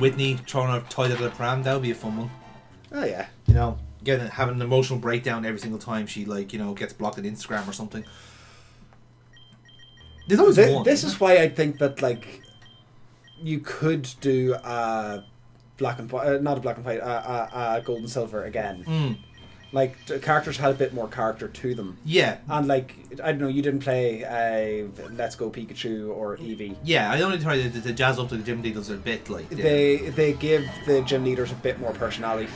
Whitney throwing her tied out of the pram, that would be a fun one. Oh yeah. You know, having an emotional breakdown every single time she, like, you know, gets blocked on Instagram or something. There's always one. This is why I think that, like, you could do black and white, not a black and white, gold and silver again. Like, the characters had a bit more character to them. Yeah. And, like, I don't know, you didn't play Let's Go Pikachu or Eevee. Yeah, I only try to jazz up the gym leaders a bit, like... They give the gym leaders a bit more personality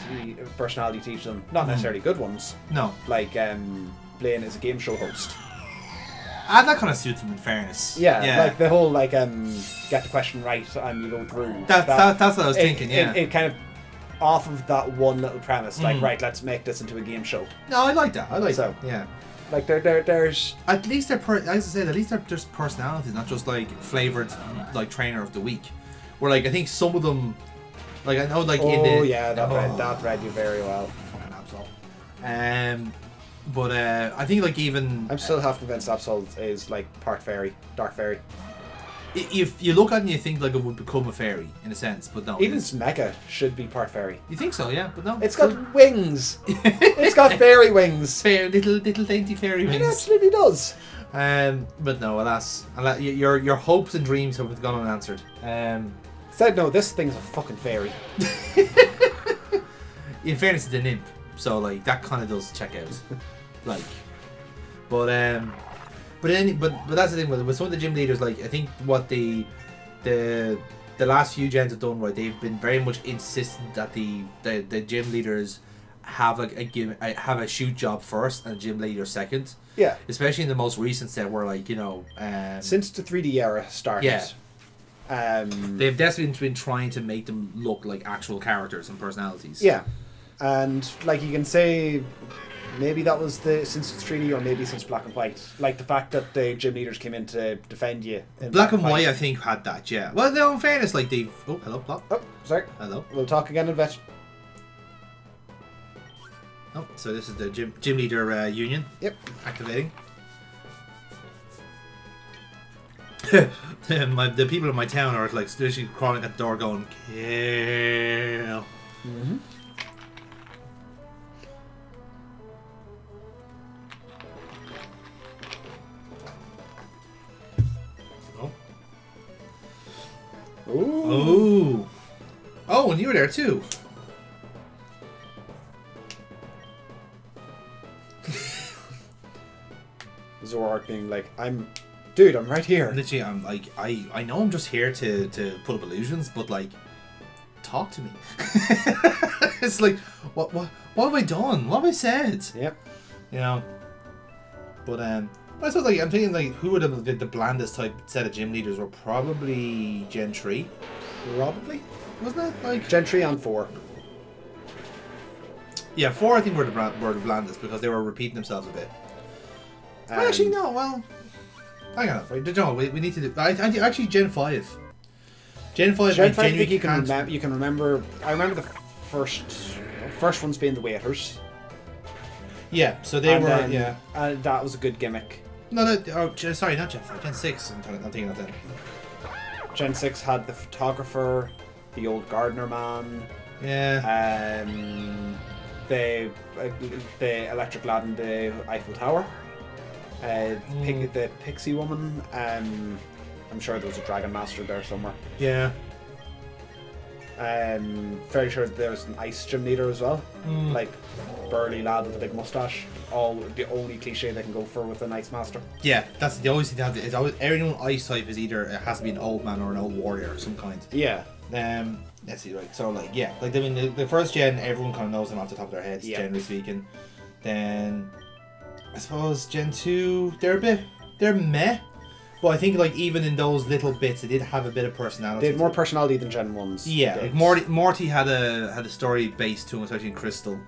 to each of them. Not necessarily good ones. No. Like, Blaine is a game show host. That kind of suits them, in fairness. Yeah, like the whole, like, get the question right and you go through. That's what I was thinking, yeah. It kind of... off of that one little premise, like, right, let's make this into a game show. No, I like that. I like that. Yeah. Like, there's... At least as I said, at least there's personalities, not just, like, flavoured, like, trainer of the week. Where, like, I think some of them... Like, I know, like, in the... Oh, yeah, that read you very well. Fucking Absol. But, I think, like, even... I'm still half convinced Absol is, like, part fairy. Dark fairy. If you look at it and you think like it would become a fairy in a sense, but no. Even Mecha should be part fairy. You think so? Yeah, but no. It's got wings. It's got fairy wings. Little dainty fairy wings. It absolutely does. But no, alas, your hopes and dreams have gone unanswered. Said no, this thing's a fucking fairy. In fairness, it's an imp, so like that kind of does check out. Like, but that's the thing with some of the gym leaders. Like, I think what the last few gens have done, right, they've been very much insistent that the gym leaders have have a shoot job first and a gym leader second. Yeah. Especially in the most recent set, where, like, you know, since the 3D era started. Yeah. They've definitely been trying to make them look like actual characters and personalities. Yeah, and like you can say. Maybe that was since it's 3D, or maybe since Black and White. Like the fact that the gym leaders came in to defend you. Black and White, I think, had that, yeah. Well, no, in fairness, like they've... Oh, hello, Block. Oh, sorry. Hello. We'll talk again in a bit. Oh, so this is the gym leader union. Yep. Activating. The people in my town are like literally crawling at the door going, kill. Mm-hmm. Ooh. Oh, and you were there too. Zoroark being like, dude, I'm right here. Literally, I'm like, I know I'm just here to put up illusions, but like, talk to me. It's like, what have I done? What have I said? Yep. You know. But I suppose, like, I'm thinking, like, who would have been the blandest type set of gym leaders were probably Gen 3. Probably. Wasn't it? Like, Gen 3 and 4. Yeah, 4 I think were the blandest because they were repeating themselves a bit. Actually, no, well... Hang on, we need to do... Actually, Gen 5. Gen 5, Gen 5 I think you can remember... I remember the first ones being the waiters. Yeah, so they were... Then, yeah. That was a good gimmick. No, sorry, not Gen 5. Gen 6, I'm thinking of that. Gen 6 had the photographer, the old gardener man. Yeah. The electric lad in the Eiffel Tower. The pixie woman. I'm sure there was a dragon master there somewhere. Yeah. Very sure there was an ice gym leader as well. Like burly lad with a big mustache. The only cliche they can go for with an ice master. Yeah, that's the always thing to have. It's always everyone ice type is either it has to be an old man or an old warrior of some kind. Yeah. Let's see, right. So like, yeah, like I mean, the first gen everyone kind of knows them off the top of their heads, generally speaking. Then I suppose Gen 2, they're meh. But I think like even in those little bits, they did have a bit of personality. They had more personality than Gen 1s. Yeah, like Morty had a story based to him, especially in Crystal.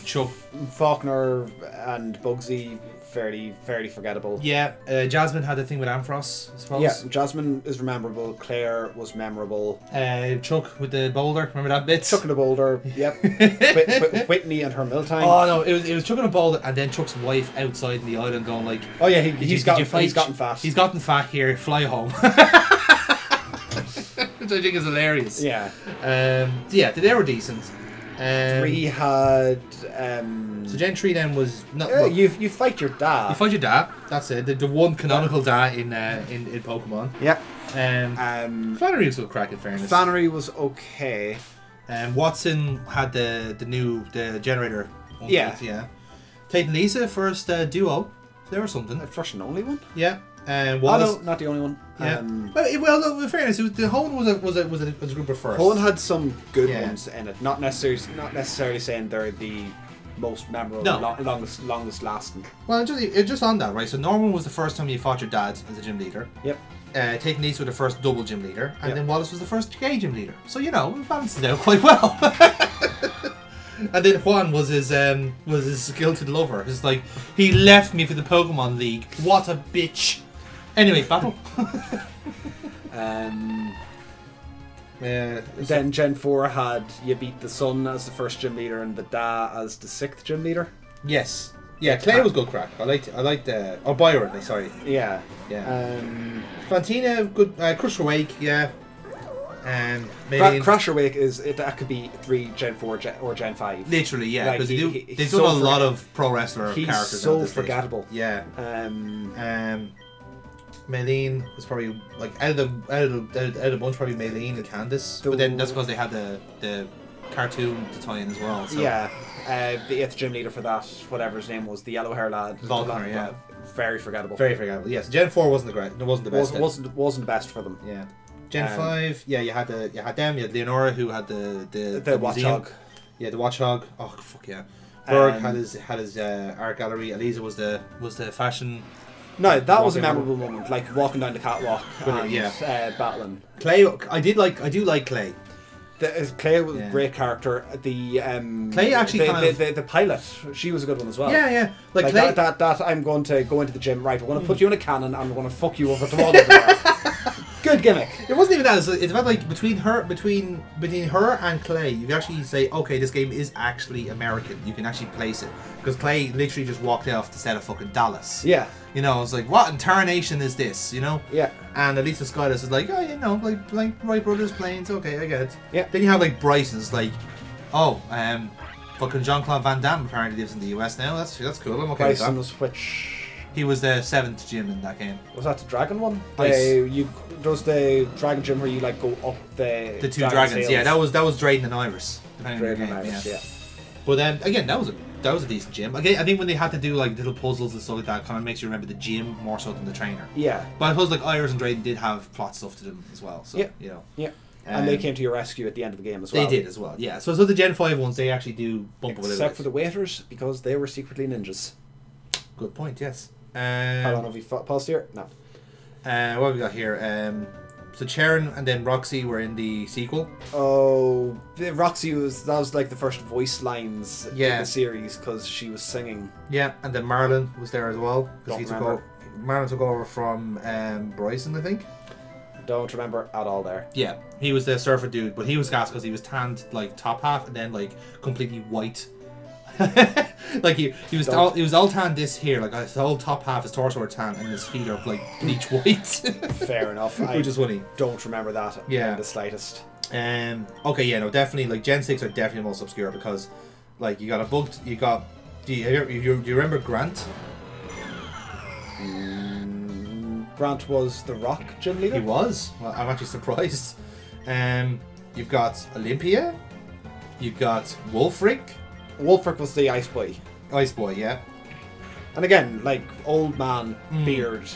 Chuck, Faulkner, and Bugsy fairly forgettable. Yeah, Jasmine had a thing with Ampharos, I suppose. Yeah, Jasmine is memorable. Claire was memorable. Chuck with the boulder, remember that bit? Chuck and the boulder. Yep. Whitney and her mill time. Oh no, it was Chuck and the boulder, and then Chuck's wife outside in the island going like, oh yeah, he's gotten fat. He's gotten fat here. Fly home. which I think is hilarious. Yeah. Yeah, they were decent. 3 had. So Gen 3 then was not. Well, you fight your dad. You fight your dad. That's it. The one canonical dad in Pokemon. Yeah. Flannery was still crack in fairness. Flannery was okay. Watson had the generator. Yeah. Yeah. Tate and Lisa first duo. There was something. The first and only one. Yeah. Wallace. Oh, no, not the only one. Yeah. Well, in fairness, the Hoenn was a group of first. Hoenn had some good ones in it. Not necessarily saying they're the most memorable, longest lasting. Well, just on that, right? So Norman was the first time you fought your dad as a gym leader. Yep. Tate and Lisa were the first double gym leader, and then Wallace was the first gay gym leader. So it balances out quite well. And then Juan was his skilled lover. It's like he left me for the Pokemon League. What a bitch. Anyway, battle. Then Gen 4 had you beat the Sun as the first gym leader and the Da as the 6th gym leader. Yes. Yeah, Clay was good crack. I liked Byron, sorry. Yeah. Yeah. Fantina, good. Crusher Wake, yeah. Crusher Wake that could be 3 Gen 4 or Gen 5. Literally, yeah, because like they've done a lot of pro wrestler characters. He's so forgettable. Yeah. Maylene was probably like out of the bunch, probably Maylene and Candice. But then that's because they had the cartoon to tie in as well. So. Yeah. The 8th gym leader for that, whatever his name was, the yellow hair lad. Volkner, yeah. Very forgettable. Very forgettable. Yes, Gen 4 wasn't the best. Wasn't the best for them. Yeah. Gen 5, yeah, you had them. You had Leonora, who had the Watchhog. Yeah, the Watchhog. Oh fuck yeah. Berg had his art gallery. Eliza was the fashion. No, that was a memorable moment, like walking down the catwalk and battling. Clay, I do like Clay. Clay was a great character. Clay actually the pilot, she was a good one as well. Yeah, yeah. Like Clay, that I'm going to go into the gym. Right, we're going to put you in a cannon and we're going to fuck you over the wall over there. Good gimmick. It wasn't even that. It's about like between her and Clay, you can actually say, okay, this game is actually American. You can actually place it because Clay literally just walked off the set of fucking Dallas. Yeah. It's like, what in tarnation is this? Yeah. And at least the Skyless is like, oh, like Wright Brothers planes. Okay, I get it. Yeah. Then you have like Bryson's like, oh, fucking Jean-Claude Van Damme apparently lives in the US now. That's cool. I'm okay Bryson with that. was which? He was the 7th gym in that game. Was that the dragon one? Nice. The dragon gym where you like go up the 2 dragons. Sails. Yeah, that was Drayden and Iris. Drayden and Iris, yeah. But then again, that was a decent gym. Again, I think when they had to do like little puzzles and stuff like that, kind of makes you remember the gym more so than the trainer. Yeah. But I suppose like Iris and Drayden did have plot stuff to them as well. So Yeah. And they came to your rescue at the end of the game as well. They did as well. Yeah. So the Gen 5 ones, they actually do bump a little bit. Except for the waiters, because they were secretly ninjas. Good point. Yes. How long have we paused here? No. What have we got here? So Charon and then Roxy were in the sequel. Oh, Roxy was like the first voice lines in the series because she was singing. Yeah, and then Marlon was there as well because Marlon took over from Bryson, I think. Don't remember at all there. Yeah, he was the surfer dude, but he was gassed because he was tanned like top half and then like completely white. Like he was all tanned this here, like his whole top half, his torso were tan and his feet are like bleach white. Fair enough. Which is funny. Don't remember that in the slightest. Okay, yeah, no, definitely like Gen 6 are definitely the most obscure because like you got a bug. Do you remember Grant? Grant was the Rock gym leader. He was. Well, I'm actually surprised. You've got Olympia. You've got Wolfric. Wolfric was the Ice Boy. Ice Boy, yeah. And again, like old man, beard.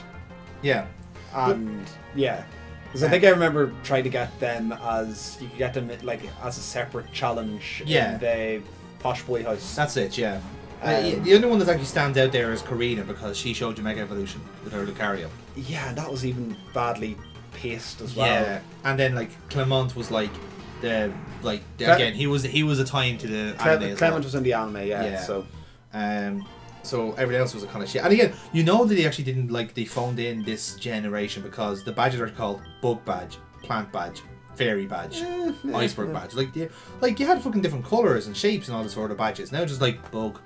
Yeah. And yeah. Because I think I remember trying to get them as you could get them like as a separate challenge in the Posh Boy house. That's it, yeah. The only one that actually stands out there is Karina because she showed you Mega Evolution with her Lucario. Yeah, and that was even badly paced as well. Yeah, and then like Clement was like again he was a time to the anime. Clement was in the anime, yeah. So everything else was a kind of shit. And again, that they actually didn't they phoned in this generation because the badges are called Bug Badge, Plant Badge, Fairy Badge, Iceberg Badge. Like you had fucking different colours and shapes and all this sort of badges. Now just like Bug.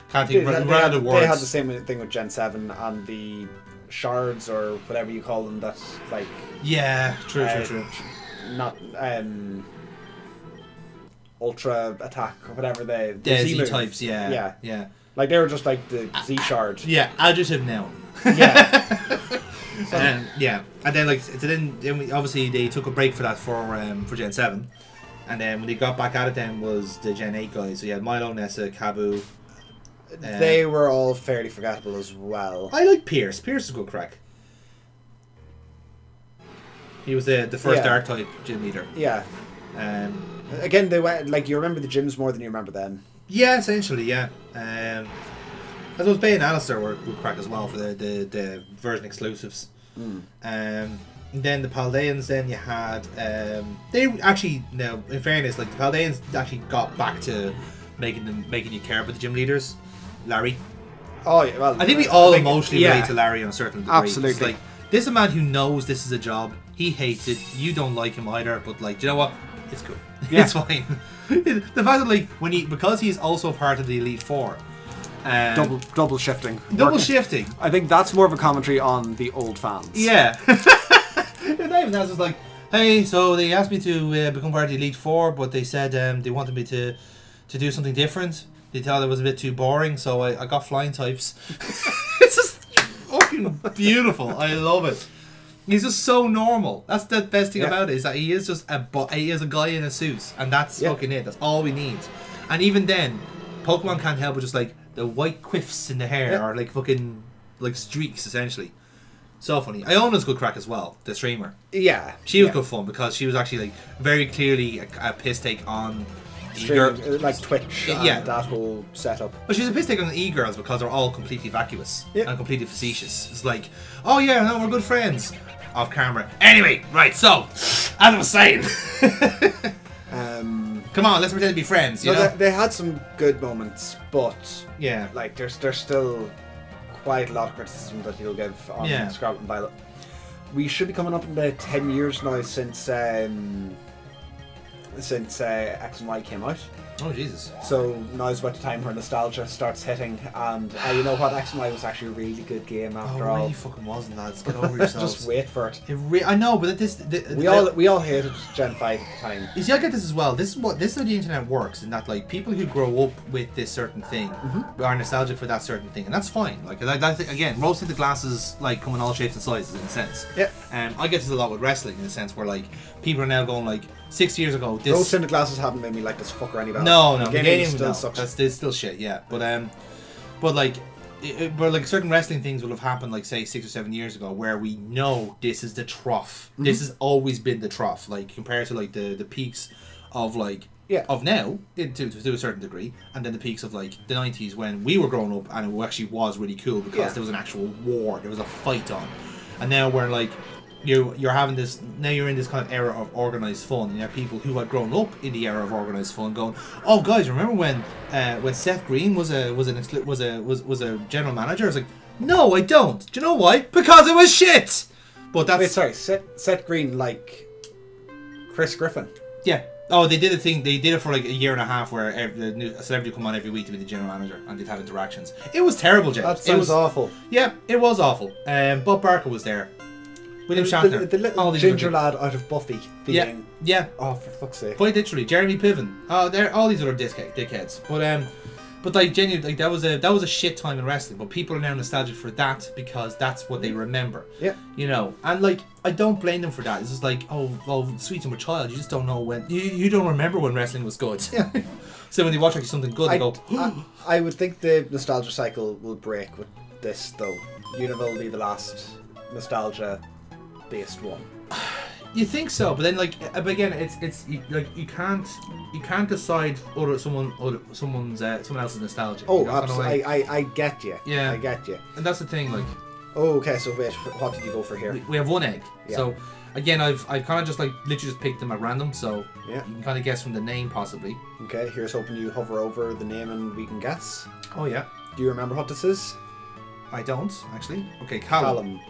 Can't think of words. They had the same thing with Gen 7 and the shards or whatever you call them. That's like true. not ultra attack or whatever the Z move. types, yeah. Like they were just like the Z shard. Yeah, adjective noun. Yeah. And then like then obviously they took a break for that for Gen 7, and then when they got back at it, then was the Gen 8 guys. So you had Milo, Nessa, Kabu. They were all fairly forgettable as well. I like Pierce. Pierce is a good crack. He was the first Dark type gym leader. Yeah. Again, they went like you remember the gyms more than you remember them. Yeah, essentially, yeah. I suppose Bay and Alistair were crack as well for the version exclusives. And then the Paldeans, then you had they actually, now in fairness, like the Paldeans actually got back to making you care about the gym leaders. Larry. Oh yeah, well, I think we all emotionally relate to Larry on a certain degree. Absolutely. It's like, this is a man who knows this is a job. He hates it. You don't like him either, but like, do you know what? It's good. Yeah. It's fine. The fact that like because he's also part of the Elite Four. Double shifting. Double shifting. I think that's more of a commentary on the old fans. Yeah. David Naz was like, hey, so they asked me to become part of the Elite Four, but they said they wanted me to do something different. They thought it was a bit too boring, so I got flying types. It's just fucking beautiful. I love it. He's just so normal. That's the best thing about it, is that he is just he is a guy in a suit, and that's fucking it. That's all we need. And even then, Pokemon can't help but just like the white quiffs in the hair are like fucking like streaks essentially. So funny. Iona's good crack as well, the streamer. Yeah. She was good fun because she was actually like very clearly a piss take on like Twitch and that whole setup. But she's a piss take on the e-girls because they're all completely vacuous and completely facetious. It's like, oh yeah, no, we're good friends. Off camera. Anyway, right, so, as I was saying. Come on, let's pretend to be friends, you know? They had some good moments, but like there's still quite a lot of criticism that you'll give on Scarlet and Violet. We should be coming up in about 10 years now since X and Y came out. Oh Jesus! So now's about the time where nostalgia starts hitting, and you know what? X and Y was actually a really good game after all. It really fucking wasn't, lads. Get over yourselves. Just wait for it. I know, but we all hated Gen 5 at the time. You see, I get this as well. This is how the internet works, in that like people who grow up with this certain thing are nostalgic for that certain thing, and that's fine. Like that's again, roasting the glasses like come in all shapes and sizes in a sense. Yeah. I get this a lot with wrestling in a sense where like people are now going like 6 years ago. Roasting the glasses haven't made me like this fucker any better. No, the game still sucks. That's still shit. Yeah, but like certain wrestling things will have happened like say 6 or 7 years ago where we know this is the trough. This has always been the trough. Like compared to like the peaks of like of now to a certain degree, and then the peaks of like the 90s when we were growing up and it actually was really cool because there was an actual war, there was a fight on, and now we're like. You're having this now. You're in this kind of era of organized fun. You have people who had grown up in the era of organized fun going, "Oh, guys, remember when Seth Green was a general manager?" I was like, "No, I don't. Do you know why? Because it was shit." But that's Seth Green like Chris Griffin. Yeah. Oh, they did a thing. They did it for like a year and a half, where a celebrity would come on every week to be the general manager, and they'd have interactions. It was terrible, James. It was awful. Yeah, it was awful. Bob Barker was there. William Shatner. The little ginger lad out of Buffy. Yeah. Oh, for fuck's sake. Quite literally, Jeremy Piven. Oh, they're all these other dickheads. But like genuinely, like that was a shit time in wrestling. But people are now nostalgic for that because that's what they remember. Yeah. You know, and like I don't blame them for that. It's just like, oh, well, sweet summer child. You just don't know when you don't remember when wrestling was good. Yeah. So when they watch actually something good, they go. I would think the nostalgia cycle will break with this though. Unova will be the last nostalgia based one. You think so, but then but again, it's like you can't decide someone else's nostalgia. Oh, absolutely. I get you. Yeah, I get you. And that's the thing, like. Oh, okay. So wait, what did you go for here? We have one egg. Yeah. So again, I've kind of just like literally just picked them at random. So you can kind of guess from the name possibly. Okay, here's hoping you hover over the name and we can guess. Oh yeah. Do you remember what this is? I don't actually. Okay, Callum.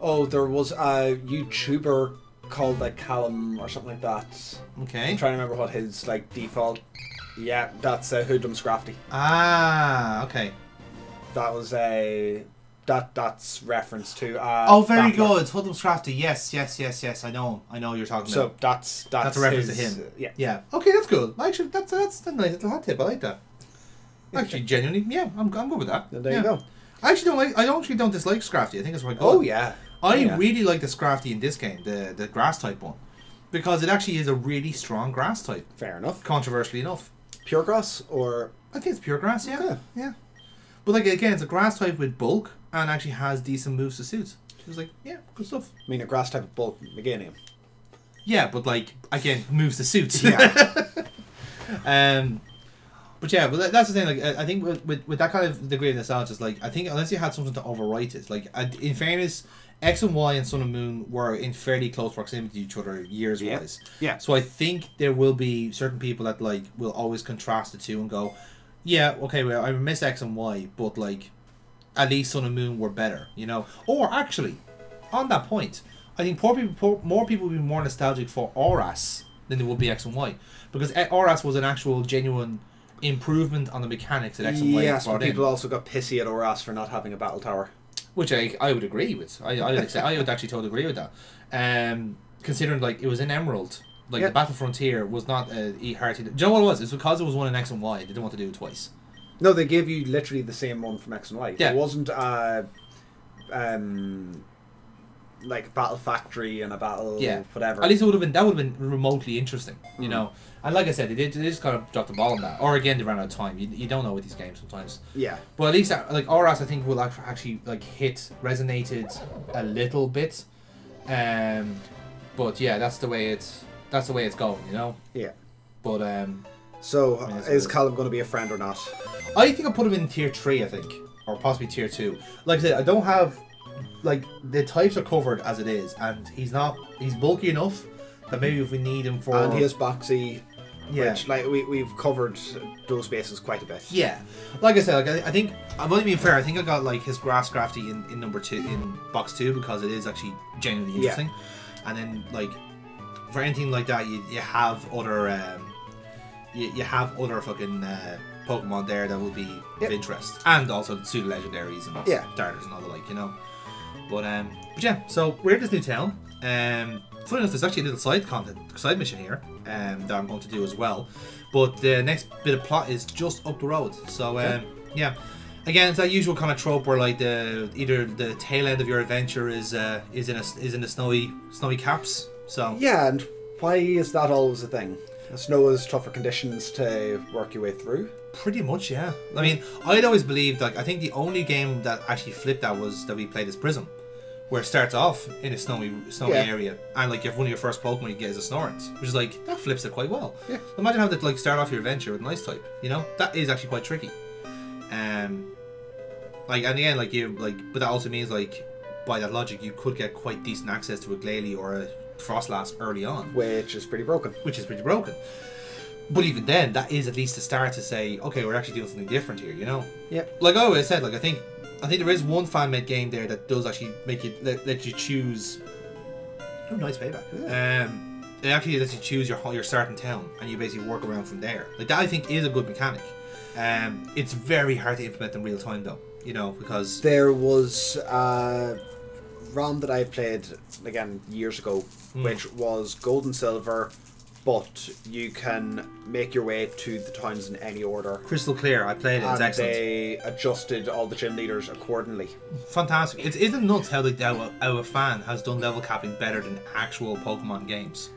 Oh, there was a YouTuber called like Callum or something like that. Okay. I'm trying to remember what his like default. Yeah, that's Hoodlum Scrafty. Ah, okay. That was a that's reference to. Oh, very Battler. good. Hoodlum's Crafty. Yes. I know you're talking So about. that's That's a reference his, to him. Yeah. Okay, that's good. Actually, that's a nice little hot tip. I like that. Actually, genuinely, yeah, I'm good with that. And there you go. I actually don't like. I actually don't dislike Scrafty. I think it's quite good. Oh yeah. I really like the Scrafty in this game, the grass type one, because it actually is a really strong grass type. Fair enough. Controversially enough, Pure grass or I think it's pure grass. Yeah, Okay. yeah. But like again, it's a grass type with bulk and actually has decent moves to suits. It was like, yeah, good stuff. I mean a grass type of bulk Meganium. Yeah, but like again, moves to suits. Yeah. But yeah, but that's the thing. Like, I think with that kind of degree of nostalgia, it's like I think unless you had something to overwrite it, like in fairness, X and Y and Sun and Moon were in fairly close proximity to each other years wise. Yeah. So I think there will be certain people that like will always contrast the two and go, yeah, okay, well I miss X and Y, but like at least Sun and Moon were better, you know. Or actually, on that point, I think more people will be more nostalgic for Auras than they would be X and Y, because Auras was an actual genuine improvement on the mechanics that X and Y Yes, brought but people in, also got pissy at Oras for not having a battle tower. which I would agree with. I would actually totally agree with that. Considering like it was in Emerald, like the Battle Frontier was not hard to do. Do you know what it was? It's because it was one in X and Y. They didn't want to do it twice. No, they gave you literally the same one from X and Y. Yeah. It wasn't like a battle factory and a battle whatever. At least that would have been remotely interesting, you know. And like I said, they just kind of dropped the ball on that. Or again, they ran out of time. You don't know with these games sometimes. Yeah. But at least like Auras, I think will actually like resonated a little bit. But yeah, that's the way it's going, you know. Yeah. But So I mean, is Callum going to be a friend or not? I think I'll put him in tier 3, I think, or possibly tier 2. Like I said, I don't have like the types are covered as it is, and he's bulky enough that maybe if we need him for, And he is boxy. yeah, Which, like we've covered those bases quite a bit. yeah. Like I said, like I think I'm only being fair. I think I got like his grass crafty in number 2 in box 2 because it is actually genuinely interesting. And then like for anything like that, you have other you have other fucking Pokemon there that will be of interest, and also pseudo legendaries and starters and all the like, you know. But yeah, so we're in this new town. Funny enough, there's actually a little side mission here that I'm going to do as well. But the next bit of plot is just up the road. So yeah, again, it's that usual kind of trope where like either the tail end of your adventure is in the snowy caps. So yeah, and why is that always a thing? Snow is tougher conditions to work your way through. Pretty much, yeah. I mean, I'd always believed, like, I think the only game that actually flipped that was that we played as Prism, where it starts off in a snowy area, and like you have one of your first Pokemon you get is a Snorlax, which is like that flips it quite well. Yeah. Imagine having to like start off your adventure with an Ice type. You know, that is actually quite tricky. Like, and again, like but that also means like by that logic you could get quite decent access to a Glalie or a Frostlass early on, which is pretty broken. But even then, that is at least a start to say, okay, we're actually doing something different here, you know? Yeah. Like I always said, like I think there is one fan-made game there that does actually make you let you choose. Oh, nice payback. Yeah. It actually lets you choose your starting town, and you basically work around from there. Like that, I think, is a good mechanic. It's very hard to implement in real time, though. You know, because there was a ROM that I played again years ago, which was Gold and Silver. But you can make your way to the towns in any order. Crystal clear. I played it. It's excellent. They adjusted all the gym leaders accordingly. Fantastic. It isn't nuts how a fan has done level capping better than actual Pokemon games.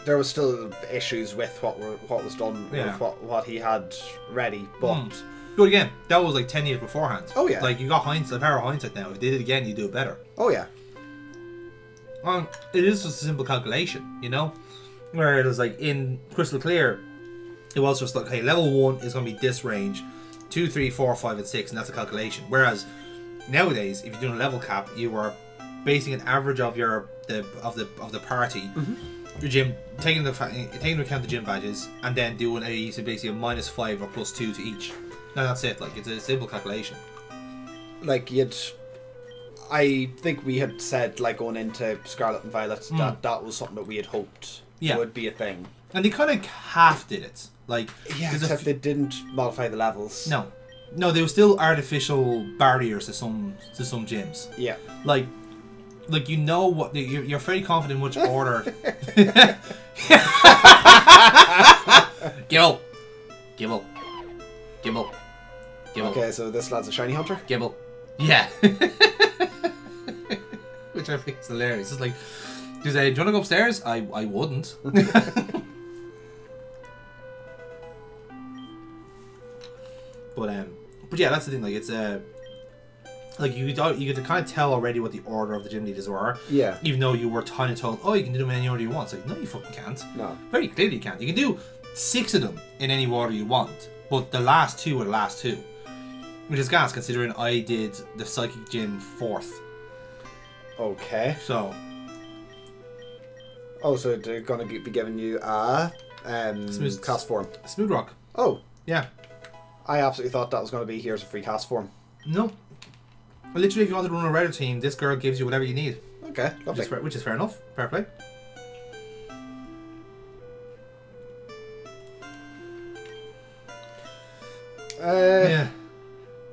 There was still issues with what was done, with what he had ready, but. But again, that was like 10 years beforehand. Oh yeah. Like you got hindsight, power of hindsight now. If you did it again, you do it better. Oh yeah. It is just a simple calculation, you know? Where it was like in Crystal Clear, it was just like, hey, level 1 is going to be this range, 2, 3, 4, 5, and 6, and that's a calculation. Whereas nowadays, if you're doing a level cap, you are basing an average of the party, your gym, taking into account the gym badges, and then doing basically a -5 or +2 to each. Now that's it. Like it's a simple calculation. Like I think we had said, like, going into Scarlet and Violet, that was something that we had hoped would be a thing. And they kind of half did it. Like, except they didn't modify the levels. No. No, there were still artificial barriers to some gyms. Yeah. Like you know what you're very confident which order. Gibble. Okay, so this lad's a shiny hunter? Gibble. Yeah. Which I think is hilarious. It's like, do you want to go upstairs? I wouldn't. But yeah, that's the thing. Like it's like you could kind of tell already what the order of the gym leaders were. Yeah. Even though you were kind of told, oh, you can do them in any order you want. It's like, no, you fucking can't. No. Very clearly you can't. You can do 6 of them in any order you want, but the last 2 are the last 2, which is gas considering I did the psychic gym 4th. Okay. So. Oh, so they're gonna be giving you a cast form. Smooth rock. Oh. Yeah. I absolutely thought that was going to be here's a free cast form. No. Literally, if you wanted to run a Reddit team, this girl gives you whatever you need. Okay, lovely. Which is fair enough. Fair play. Yeah.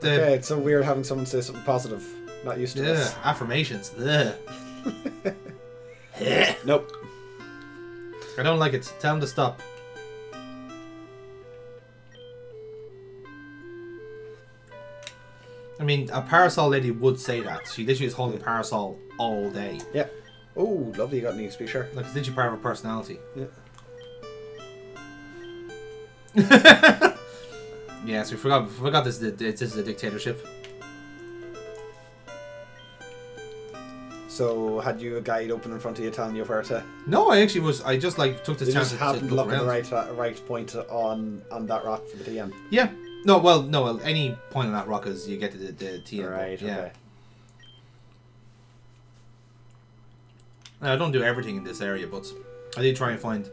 Okay, it's so weird having someone say something positive. Not used to this. Affirmations. Ugh. Nope. I don't like it. Tell him to stop. I mean, a parasol lady would say that. She literally is holding a parasol all day. Yeah. Oh, lovely. You got a new speaker. Like, it's literally part of her personality. Yeah. Yes, we forgot this is a dictatorship. So, had you a guide open in front of you telling you where to? No, I actually was. I just like took this you chance just to happened to look look at around. the right point on that rock for the TM. Yeah. No, well, any point on that rock is you get to the TM. Right. Yeah. Okay. I don't do everything in this area, but I did try and find.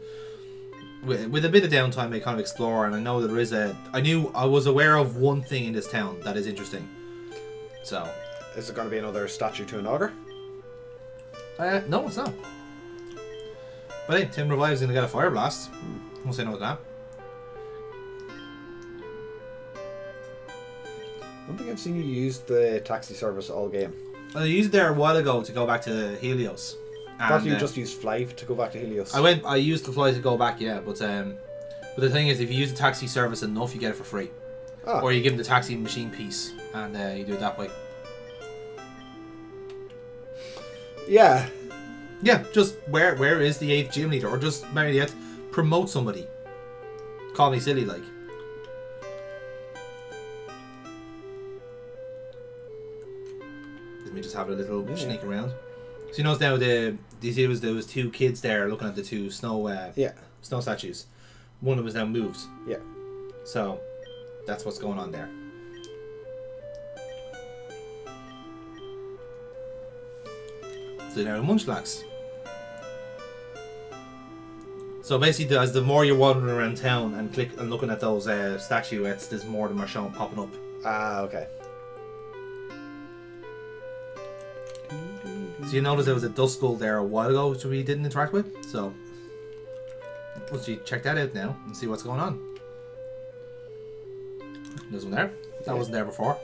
With a bit of downtime, I kind of explore, and I know there is I was aware of one thing in this town that is interesting. So. Is it going to be another statue to an ogre? No, it's not. But hey, Tim Revive's gonna get a fire blast. Won't say no to that. I don't think I've seen you use the taxi service all game. I used it there a while ago to go back to Helios. I thought you just used Fly to go back to Helios. I used the fly to go back, yeah, but the thing is, if you use the taxi service enough, you get it for free. Oh. Or you give them the taxi machine piece, and you do it that way. Yeah. Yeah, just where is the 8th gym leader, or just maybe yet promote somebody. Call me silly, like. Let me just have a little sneak around. So you notice now there was 2 kids there looking at the 2 snow statues. One of them is now moved. Yeah. So that's what's going on there. So now Munchlax. So basically, as the more you're wandering around town and looking at those statuettes, there's more of them are popping up. Ah, okay. So you notice there was a Duskull there a while ago, which we didn't interact with. So let's check that out now and see what's going on. There's one there. That wasn't there before.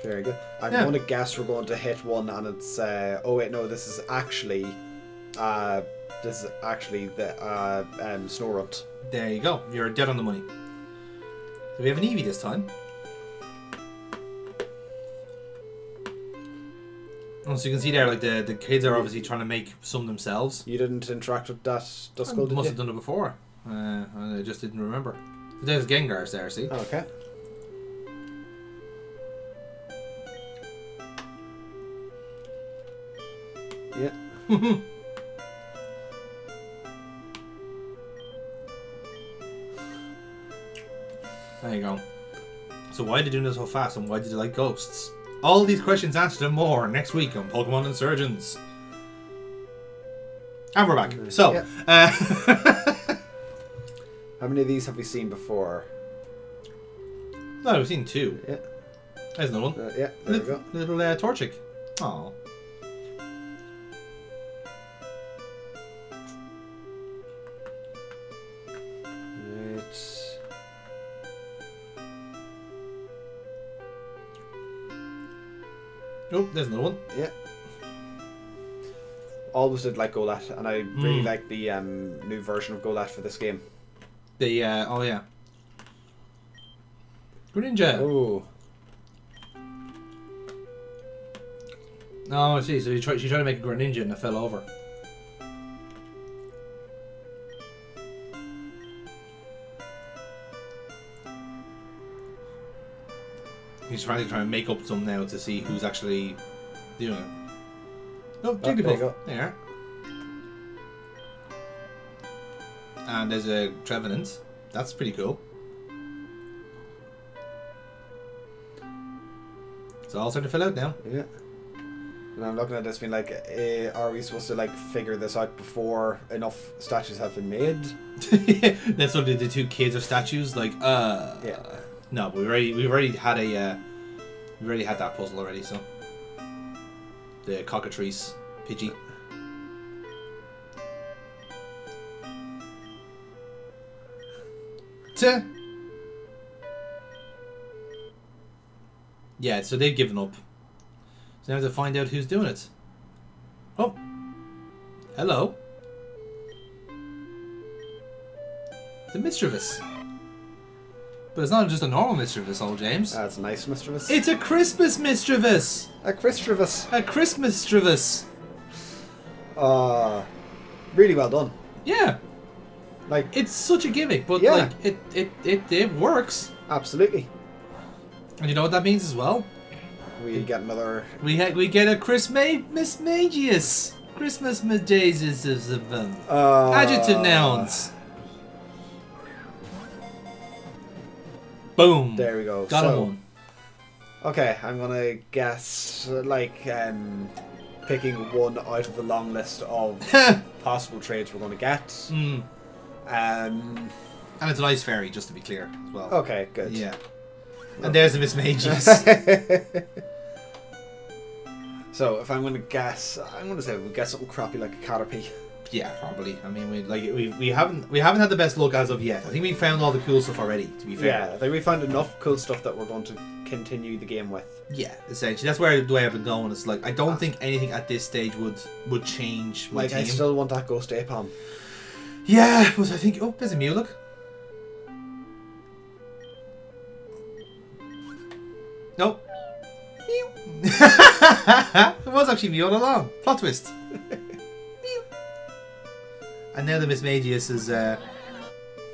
Very good. I'm going to guess we're going to hit one, and it's. Oh wait, no. This is actually. The Snow Runt. There you go. You're dead on the money. So we have an Eevee this time. So you can see there, like the kids are obviously trying to make some themselves. You didn't interact with that Duskull, did you? Must have done it before. I just didn't remember. There's Gengars there, see? Okay. Yeah. There you go. So why did you do this so fast, and why did you like ghosts? All these questions answered and more next week on Pokémon Insurgence. And we're back. So, how many of these have we seen before? No, we've seen 2. Yeah. There's another one. Yeah, there we go. Little Torchic. Aww. Oh, there's another one. Yeah. Always did like Golett, and I really like the new version of Golett for this game. The oh yeah. Greninja. Oh. Oh, I see. So she tried to make a Greninja and it fell over. He's trying to make up some now to see who's actually doing it. Oh, Jigglypuff. There you go. There you are. And there's a Trevenant. That's pretty cool. It's all starting to fill out now. Yeah. And I'm looking at this being like, are we supposed to like figure this out before enough statues have been made? That's what the two kids are statues. Like, Yeah. No, but we've already had that puzzle already. So the cockatrice Pidgey. Yeah, so they've given up. So now we have to find out who's doing it. Oh, hello. The Mischievous. But it's not just a normal Mischievous, old James. That's nice, Mischievous. It's a Christmas Mischievous. A Christmas. A Christmas Mischievous. Really well done. Yeah. Like, It's such a gimmick, but Yeah. like it works. absolutely. And you know what that means as well? We get another. We get a Christmas Magius. Christmas Magius of them. Adjective nouns. Boom. There we go. Got him one. Okay, I'm gonna guess like picking one out of the long list of possible trades we're gonna get. Mm. Um. And it's an ice fairy, just to be clear as well. Okay, good. Yeah. And there's the Miss Magius. So if I'm gonna guess, I'm gonna say we'll guess something crappy like a Caterpie. Yeah, probably. I mean, we haven't had the best luck as of yet. I think we found all the cool stuff already. To be fair. Yeah, I think we found enough cool stuff that we're going to continue the game with. Yeah, essentially. That's where the way I've been going. It's like I don't think anything at this stage would change my Like team. I still want that Ghost Apom. Yeah, but I think there's a Mew. Nope. Mew. It was actually Mew all along. Plot twist. Mew. And now the Miss Magius is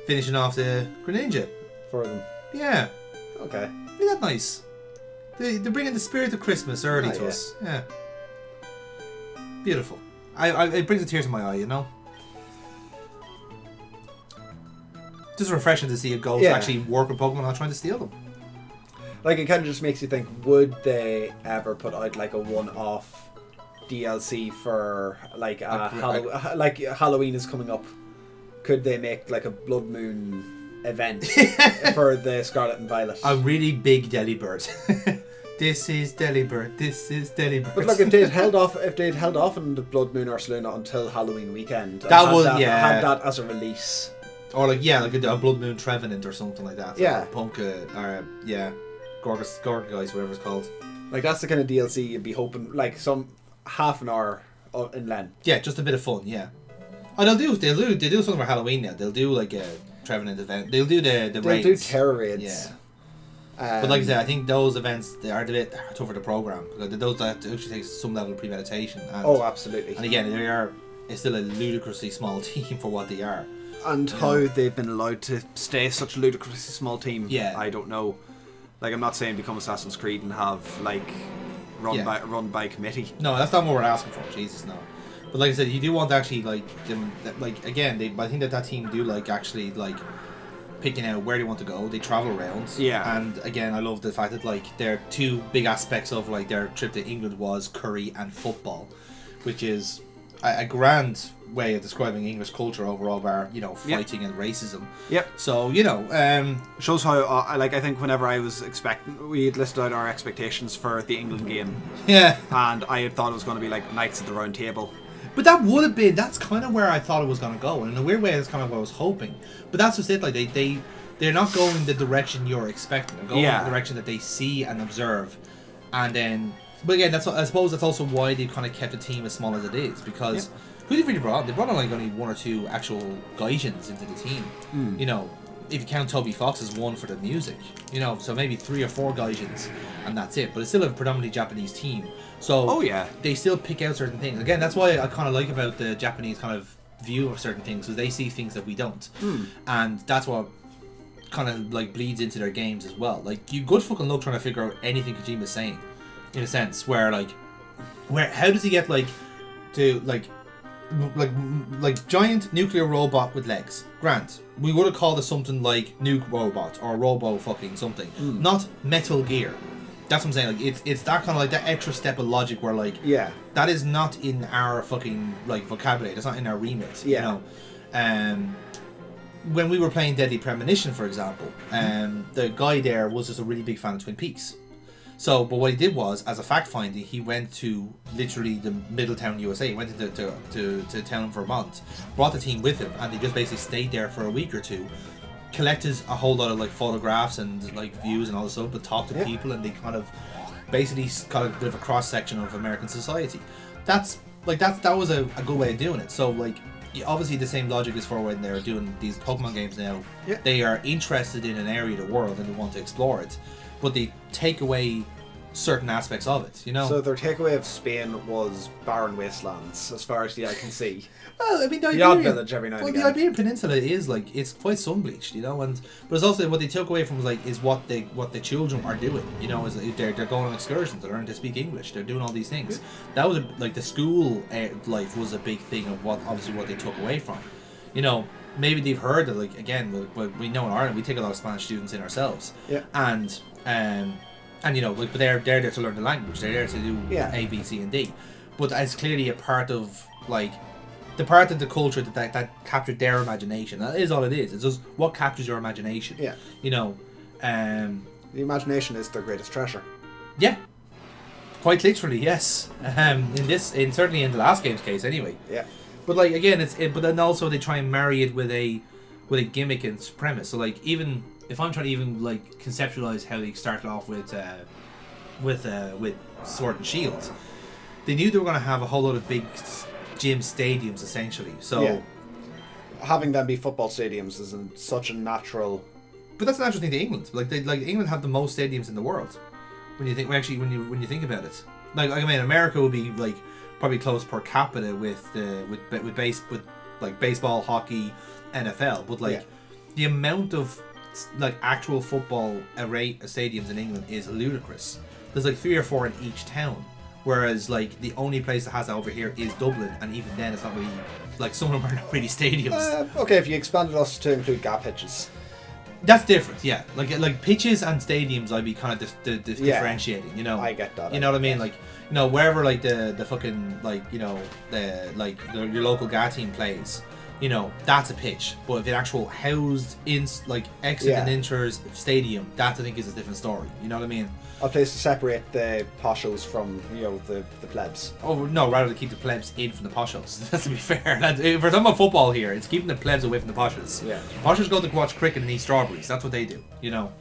finishing off the Greninja For them. Yeah. Okay. Isn't that nice? They're bringing the spirit of Christmas early to yeah. us. Yeah. Beautiful. It brings a tear to my eye, you know? Just refreshing to see a ghost actually work with Pokemon, not trying to steal them. Like, it kind of just makes you think, would they ever put out, like, a one-off DLC for, like, like Halloween is coming up. Could they make, like, a Blood Moon event for the Scarlet and Violet? A really big Delibird. This is Delibird. This is Delibird. But look, if they'd held off on the Blood Moon Ursaluna until Halloween weekend, and That would, had that as a release. Or like a Blood Moon Trevenant or something like that. Yeah. Or Punka, or Gorguys, whatever it's called. Like, that's the kind of DLC you'd be hoping, like, some half an hour in length. Yeah, just a bit of fun, yeah. Oh, they'll do something for Halloween now. They'll do like a Trevenant event. They'll do the They'll raids. do terror raids. Yeah. But like I said, I think those events, they are a bit tougher to program. Those that actually take some level of premeditation. And, Oh, absolutely. And again, it's still a ludicrously small team for what they are. And how they've been allowed to stay such a ludicrously small team, Yeah. I don't know. Like, I'm not saying become Assassin's Creed and have, like, run by committee. No, that's not what we're asking for. Jesus, no. But like I said, you do want to actually again. I think that team do actually picking out where they want to go. They travel around. Yeah. And again, I love the fact that their two big aspects of their trip to England was curry and football, which is a grand way of describing English culture overall, bar fighting and racism. Yep. So Shows how I think whenever I was expecting, we had listed out our expectations for the England game. Yeah. And I had thought it was going to be like Knights of the Round Table. But that would have been, that's kind of where I thought it was going to go. And in a weird way, that's kind of what I was hoping. But that's just it. They're not going the direction you're expecting. They're going in the direction that they see and observe. And then But again, I suppose that's also why they've kind of kept the team as small as it is, because who they really brought on? They brought on like only 1 or 2 actual Gaijins into the team. You know, if you count Toby Fox as one for the music, you know, so maybe 3 or 4 Gaijins, and that's it. But it's still a predominantly Japanese team, so they still pick out certain things. Again, that's why I kind of like about the Japanese kind of view of certain things, because they see things that we don't, and that's what kind of like bleeds into their games as well. Like, you good fucking luck trying to figure out anything Kojima's saying, in a sense, where how does he get like giant nuclear robot with legs? Grant, we would have called it something like Nuke Robot or Robo fucking something, not Metal Gear. That's what I'm saying. Like, it's that kind of like that extra step of logic where like that is not in our fucking like vocabulary. That's not in our remit. You know, when we were playing Deadly Premonition, for example, the guy there was just a really big fan of Twin Peaks. So, but what he did was, as a fact finding, he went to literally the Middletown, USA. He went to town Vermont, brought the team with him, and they just basically stayed there for a week or 2, collected a whole lot of like photographs and like views and all this stuff, but talked to people, and they kind of basically got a bit of a cross section of American society. That was a good way of doing it. So like, obviously the same logic is for when they're doing these Pokemon games now. They are interested in an area of the world and they want to explore it, but they take away certain aspects of it, you know. So their takeaway of Spain was barren wastelands, as far as the eye can see. Well, I mean, the odd village every now and again. The Iberian Peninsula is like, it's quite sun-bleached, you know, but it's also what they took away from is what the children are doing, you know, is they're going on excursions, they're learning to speak English, they're doing all these things. That was like the school life was a big thing of what they took away from, you know. Maybe they've heard that, like, again, we know in Ireland we take a lot of Spanish students in ourselves, and you know, but they're there to learn the language. They're there to do A, B, C, and D. But it's clearly a part of like the part of the culture that captured their imagination. That is all it is. It's just what captures your imagination. Yeah. You know, the imagination is their greatest treasure. Yeah. Quite literally, yes. Certainly in the last game's case, anyway. Yeah. But like again, but then also they try and marry it with a gimmick and premise. So like, even if I'm trying to even like conceptualize how they started off with Sword and Shield, they knew they were going to have a whole lot of big gym stadiums essentially. So having them be football stadiums is such a natural. But that's a natural thing to England. Like England have the most stadiums in the world. When you think when you think about it, like I mean, America would be like probably close per capita with baseball, hockey, NFL. But like the amount of like actual football array stadiums in England is ludicrous. There's like 3 or 4 in each town, whereas like the only place that has that over here is Dublin, and even then it's not really like some of them are not really stadiums. Okay, if you expanded us to include gap pitches, that's different. Yeah, like pitches and stadiums, I'd be kind of differentiating. You know, I get that. You know what I mean? Like, you know, wherever like the fucking like, you know, your local GA team plays. You know, that's a pitch, but if it actual housed in like exit and enters stadium, that I think is a different story. You know what I mean? A place to separate the poshos from, you know, the plebs. Oh no, rather to keep the plebs in from the poshos. That's to be fair. If we're talking about football here, it's keeping the plebs away from the poshos. Yeah. Poshos go to watch cricket and eat strawberries. That's what they do. You know.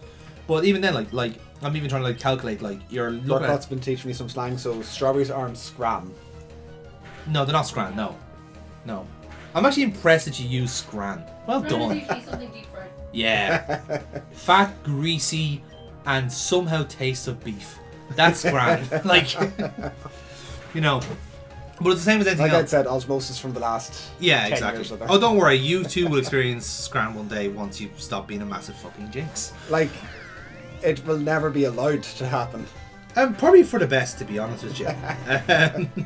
But even then, like I'm even trying to like calculate like you're looking at. Burkot's been teaching me some slang. So strawberries aren't scram. No, they're not scram. No. I'm actually impressed that you use scran. Well done. Something deep fried. Yeah. Fat, greasy, and somehow tastes of beef. That's scran. Like, you know. But it's the same as anything else. Like I said, osmosis from the last 10 exactly. years of it. Oh, don't worry. You too will experience scran one day once you stop being a massive fucking jinx. Like, it will never be allowed to happen. Probably for the best, to be honest with you.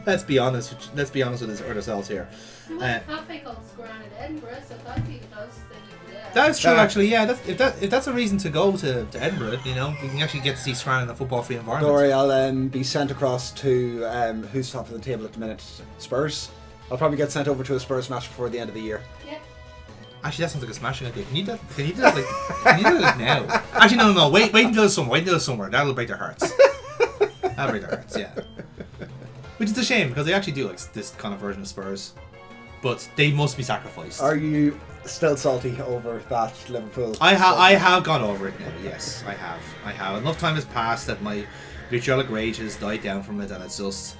Let's be honest with ourselves here. There's a cafe called Scran in Edinburgh, so that'd be the closest thing you can get. That's true, actually. Yeah, if that's a reason to go to Edinburgh, you know, you can actually get to see Scran in a football-free environment. Don't worry, I'll be sent across to who's top of the table at the minute? Spurs. I'll probably get sent over to a Spurs match before the end of the year. Yeah. Actually, that sounds like a smashing idea. Can you do that? Can you do that now? Actually, no. Wait until the summer. That'll break their hearts. That'll break their hearts. Yeah. Which is a shame because they actually do like this kind of version of Spurs, but they must be sacrificed. Are you still salty over that Liverpool? I have gone over it now. Yes, I have. Enough time has passed that my vitriolic rage has died down from it, and it's just,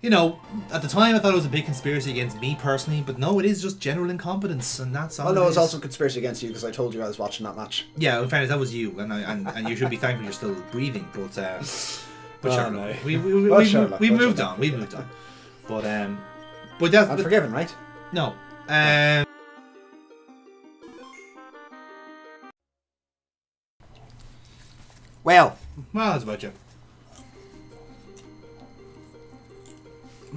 you know, at the time I thought it was a big conspiracy against me personally, but no, it is just general incompetence, and that's all. Oh no, it it's is. also a conspiracy against you because I told you I was watching that match. Yeah, in fairness, that was you, and you should be thankful you're still breathing. But sure, no. we've moved on. We've moved on. But that's I'm forgiven, right? no. Well, That's about you.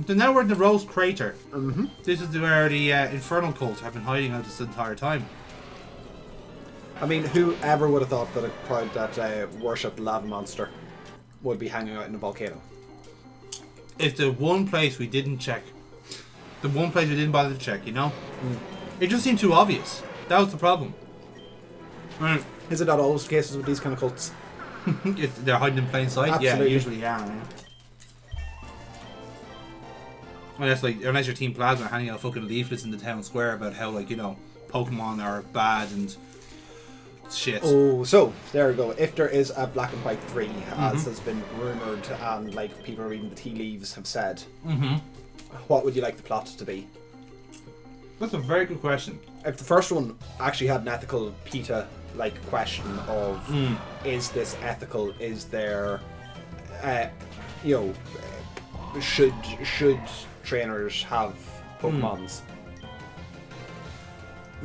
So now we're in the Rose Crater. mm-hmm. This is where the Infernal Cult have been hiding out this entire time. I mean, whoever would have thought that a crowd that worshipped the lava monster would be hanging out in a volcano? It's the one place we didn't check. The one place we didn't bother to check, you know? It just seemed too obvious. That was the problem. Right. Is it not always the cases with these kind of cults? If they're hiding in plain sight? Absolutely. Yeah, usually, yeah. Unless your Team Plasma are handing out fucking leaflets in the town square about how, like, you know, Pokemon are bad and shit. Oh, so there we go. If there is a Black and White 3, as has been rumoured and like people reading the tea leaves have said, what would you like the plot to be? That's a very good question. If the first one actually had an ethical PETA like question of is this ethical? Is there, should trainers have Pokemons?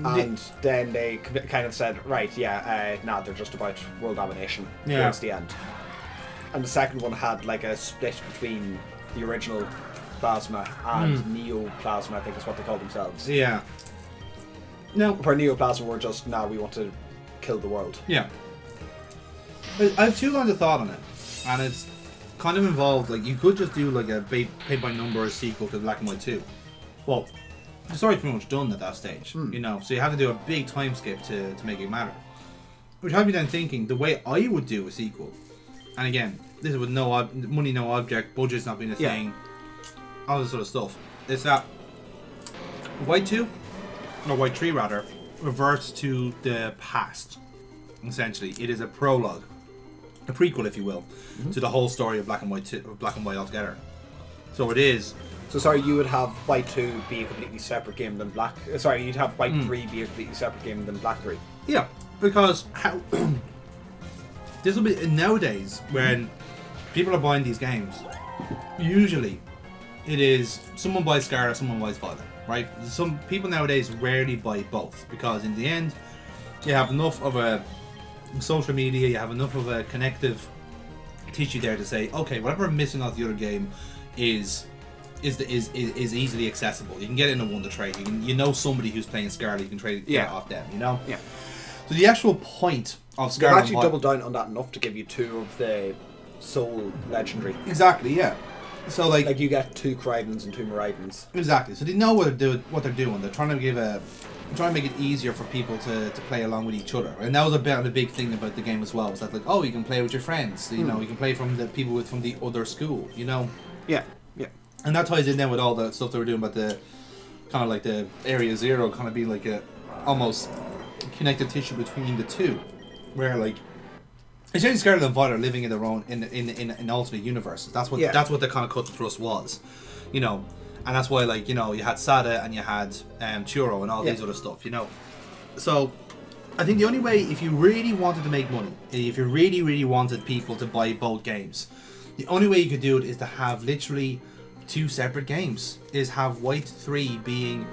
And then they kind of said, right, nah, they're just about world domination towards the end. And the second one had like a split between the original Plasma and Neoplasma, I think is what they call themselves. Yeah. No. Where Neoplasma were just, we want to kill the world. Yeah. I have two lines of thought on it. And it's kind of involved, like, you could just do like a paint by number sequel to Black and White 2. Well, the story's pretty much done at that stage, you know, so you have to do a big time skip to make it matter. Which had me then thinking, the way I would do a sequel, and again, this is with no money, no object, budget's not being a thing, all this sort of stuff, is that White 2, or White 3 rather, reverts to the past, essentially. It is a prologue, a prequel if you will, to the whole story of Black and White 2, or Black and White altogether. So it is. So sorry, you would have White 2 be a completely separate game than Black... Sorry, you'd have White 3 be a completely separate game than Black 3. Yeah, because how... this will be... Nowadays, when people are buying these games, usually it is someone buys Scarlet, someone buys Violet, right? Some people nowadays rarely buy both, because in the end, you have enough of a social media, you have enough of a connective tissue there to say, okay, whatever I'm missing off the other game is easily accessible. You can get it in a one to trade. You know somebody who's playing Scarlet, you can trade it off them, you know? Yeah. So the actual point of Scarlet... They've actually doubled down on that enough to give you 2 of the Soul Legendary. Exactly, yeah. So like you get 2 Crydens and 2 Miraidons. Exactly. So they know what they're doing. They're trying to make it easier for people to play along with each other. And that was a big thing about the game as well. Was that like, oh, you can play with your friends. You know, you can play from the people from the other school, you know? Yeah. And that ties in then with all the stuff they were doing about the kind of like the Area Zero kind of being like a almost connective tissue between the two, where like essentially Scarlet and Violet are living in their own in alternate universes. That's what the kind of cut and thrust was, you know, and that's why like you know you had Sada and you had Churro and all these other stuff, you know. So I think the only way, if you really wanted to make money, if you really wanted people to buy both games, the only way you could do it is to have literally 2 separate games. Is have White 3 being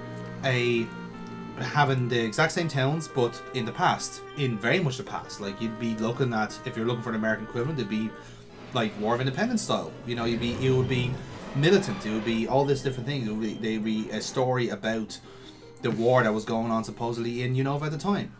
having the exact same towns but in the past, in very much the past. Like you'd be looking at, if you're looking for an American equivalent, it'd be like War of Independence style. You know, it would be militant. It would be all these different things. They'd be a story about the war that was going on supposedly in Unova at the time.